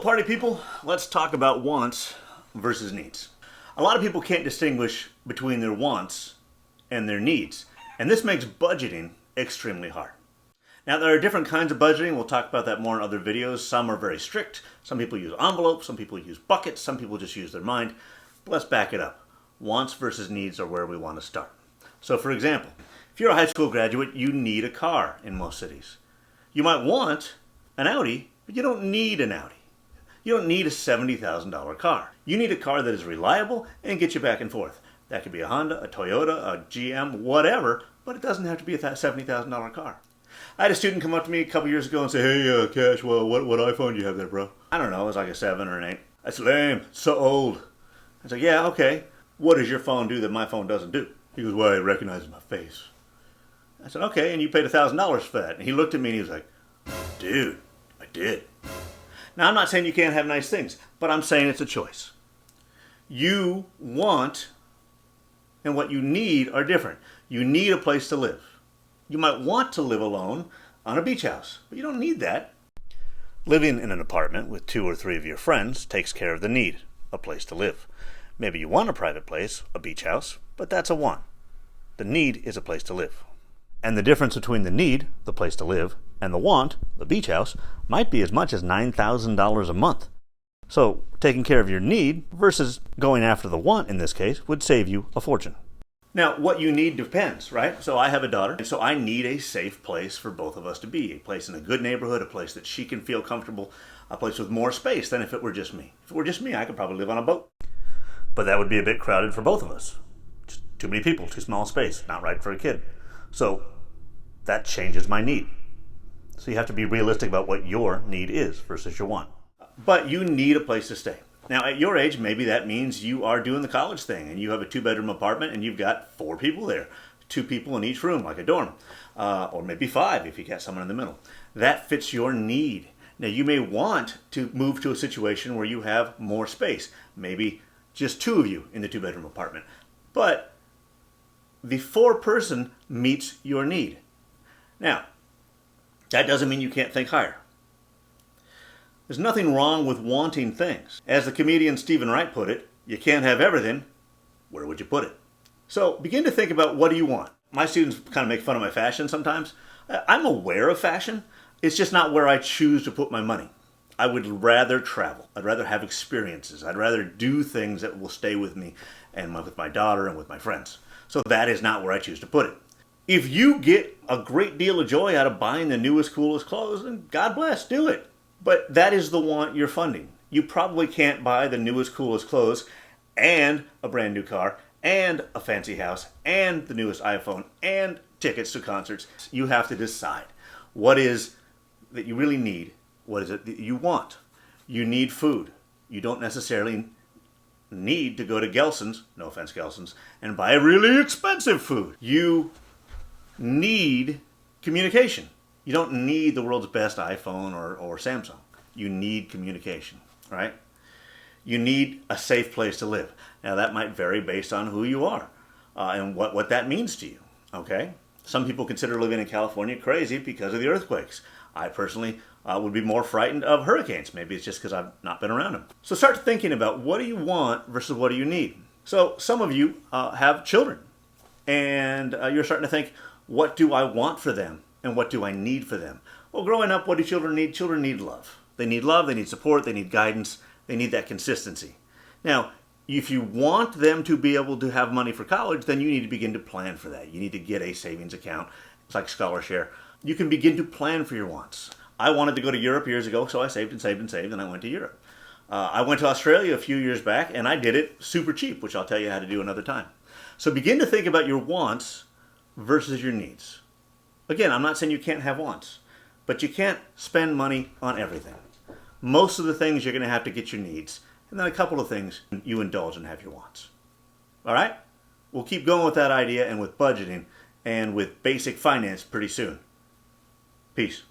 Party people, let's talk about wants versus needs. A lot of people can't distinguish between their wants and their needs, and this makes budgeting extremely hard. Now, there are different kinds of budgeting. We'll talk about that more in other videos. Some are very strict. Some people use envelopes. Some people use buckets. Some people just use their mind. But let's back it up. Wants versus needs are where we want to start. So, for example, if you're a high school graduate, you need a car in most cities. You might want an Audi, but you don't need an Audi. You don't need a $70,000 car. You need a car that is reliable and gets you back and forth. That could be a Honda, a Toyota, a GM, whatever, but it doesn't have to be a $70,000 car. I had a student come up to me a couple years ago and say, "Hey, Cash, well, what iPhone do you have there, bro?" I don't know, it was like a 7 or an 8. That's lame, it's so old. I said, "Yeah, okay. What does your phone do that my phone doesn't do?" He goes, "Well, it recognizes my face." I said, "Okay, and you paid $1,000 for that." And he looked at me and he was like, "Dude, I did." Now, I'm not saying you can't have nice things, but I'm saying it's a choice. You want and what you need are different. You need a place to live. You might want to live alone on a beach house, but you don't need that. Living in an apartment with 2 or 3 of your friends takes care of the need, a place to live. Maybe you want a private place, a beach house, but that's a want. The need is a place to live. And the difference between the need, the place to live, and the want, the beach house, might be as much as $9,000 a month. So, taking care of your need versus going after the want in this case would save you a fortune. Now, what you need depends, right? So I have a daughter, and so I need a safe place for both of us to be. A place in a good neighborhood, a place that she can feel comfortable, a place with more space than if it were just me. If it were just me, I could probably live on a boat. But that would be a bit crowded for both of us. Just too many people, too small a space, not right for a kid. So that changes my need. So you have to be realistic about what your need is versus your want. But you need a place to stay. Now, at your age, maybe that means you are doing the college thing and you have a 2-bedroom apartment and you've got 4 people there. 2 people in each room, like a dorm. Or maybe 5 if you got someone in the middle. That fits your need. Now, you may want to move to a situation where you have more space. Maybe just 2 of you in the 2-bedroom apartment. But the 4-person meets your need. Now, that doesn't mean you can't think higher. There's nothing wrong with wanting things. As the comedian Stephen Wright put it, you can't have everything. Where would you put it? So begin to think about, what do you want? My students kind of make fun of my fashion sometimes. I'm aware of fashion. It's just not where I choose to put my money. I would rather travel. I'd rather have experiences. I'd rather do things that will stay with me and with my daughter and with my friends. So that is not where I choose to put it. If you get a great deal of joy out of buying the newest, coolest clothes, then God bless, do it. But that is the want you're funding. You probably can't buy the newest, coolest clothes and a brand new car and a fancy house and the newest iPhone and tickets to concerts. You have to decide what is that you really need. What is it that you want? You need food. You don't necessarily need to go to Gelson's, no offense Gelson's, and buy really expensive food. You need communication. You don't need the world's best iPhone or Samsung. You need communication, right? You need a safe place to live. Now, that might vary based on who you are and what that means to you, okay? Some people consider living in California crazy because of the earthquakes. I personally would be more frightened of hurricanes. Maybe it's just because I've not been around them. So start thinking about, what do you want versus what do you need? So some of you have children, and you're starting to think, what do I want for them? And what do I need for them? Well, growing up, what do children need? Children need love. They need love, they need support, they need guidance, they need that consistency. Now, if you want them to be able to have money for college, then you need to begin to plan for that. You need to get a savings account. It's like ScholarShare. You can begin to plan for your wants. I wanted to go to Europe years ago, so I saved and saved and saved, and I went to Europe. I went to Australia a few years back, and I did it super cheap, which I'll tell you how to do another time. So begin to think about your wants versus your needs. Again, I'm not saying you can't have wants, but you can't spend money on everything. Most of the things you're going to have to get your needs, and then a couple of things you indulge and have your wants. All right? We'll keep going with that idea and with budgeting and with basic finance pretty soon. Peace.